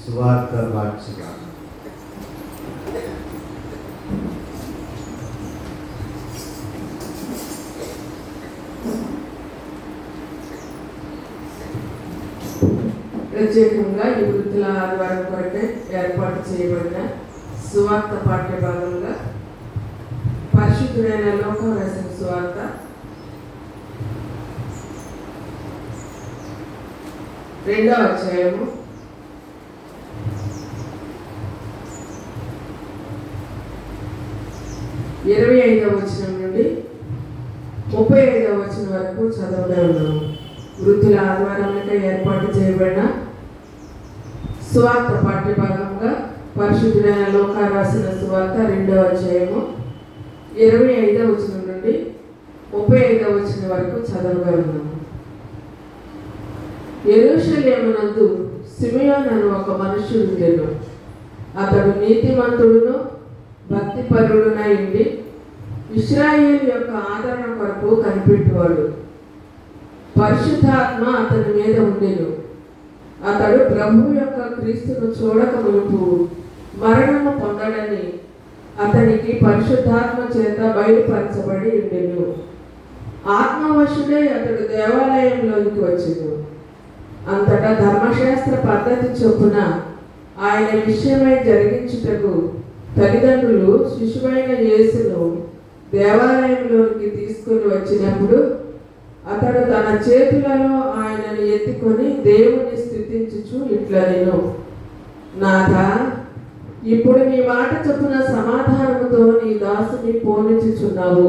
స్వార్థ వార్షిక ప్రత్యేకంగా ఈ వృత్తుల ఆదివారం కొరకే ఏర్పాటు చేయబడిన సువార్త పాఠ్య భాగంగా పరిశుద్ధుడైన లోకం రాసిన సువార్త 2వ అధ్యాయము 25వ వచనం నుండి 35వ వచనం వరకు చదవగా ఉన్నాము. వృత్తుల ఆదివారానికి ఏర్పాటు చేయబడిన సువార్త పాఠ్య భాగంగా పరిశుద్ధుడైన లోకా రాసిన సువార్త 2వ అధ్యాయము 25వ వచనం నుండి 35వ వచనం వరకు చదవగా ఉన్నాము. యెరూషలేమునందు సిమియోను అను ఒక మనుష్యుడు ఉండెను. అతడు నీతిమంతుడును భక్తిపరుడునై ఉండి ఇశ్రాయేలు యొక్క ఆదరణ కొరకు కనిపెట్టువాడు. పరిశుద్ధాత్మ అతని మీద ఉండెను. అతడు ప్రభువు యొక్క క్రీస్తును చూడక మునుపు మరణము పొందడని అతనికి పరిశుద్ధాత్మ చేత బయలుపరచబడి ఉండెను. ఆత్మవశుడై అతడు దేవాలయంలోనికి వచ్చెను. అంతటా ధర్మశాస్త్ర పద్ధతి చొప్పున ఆయన విషయమై జరిగించుటకు తల్లిదండ్రులు శిశువైన యేసును దేవాలయంలోనికి తీసుకొని వచ్చినప్పుడు అతడు తన చేతులలో ఆయనను ఎత్తుకొని దేవుని స్తుతించుచు ఇట్లా నేను నాథా, ఇప్పుడు నీ మాట చొప్పున సమాధానముతో నీ దాసుని పోనిచుచున్నావు.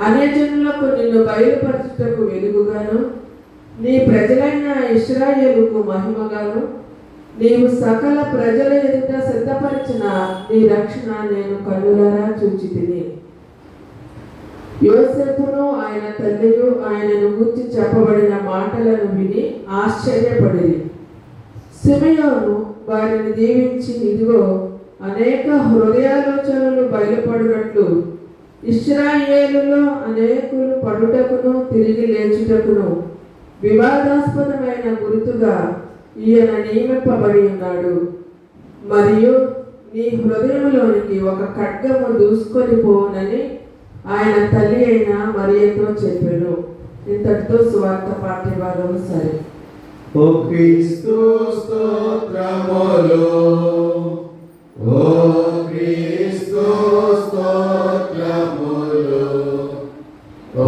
అన్యజనులకు నిన్ను బయలుపరచుటకు వెలుగుగాను నీ ప్రజలైన ఇశ్రాయేలుకు మహిమగాను నీవు సకల ప్రజల ఎదుట సిద్ధపరిచిన నీ రక్షణ నేను కన్నులారా చూచితిని. యోసేపును ఆయన తల్లియు ఆయనను గూర్చి చెప్పబడిన మాటలను విని ఆశ్చర్యపడిరి. సిమియోను వారిని దీవించి, ఇదిగో అనేక హృదయాలోచనలు బయలుపడినట్లు ఇశ్రాయేలులో అనేకులు పడుటకును తిరిగి లేచుటకును వివాదాస్పదమైన గుర్తుగా ఈయన నియమింపబడి ఉన్నాడు. మరియు నీ హృదయంలోనికి ఒక ఖడ్గము దూసుకొని పోనని ఆయన తల్లి అయిన మరియతో చెప్పాను. ఇంతటితో సువార్త పాఠ్య భాగము సరే. ఓ క్రీస్తు స్తోత్రములు, ఓ క్రీస్తు స్తోత్రములు, ఓ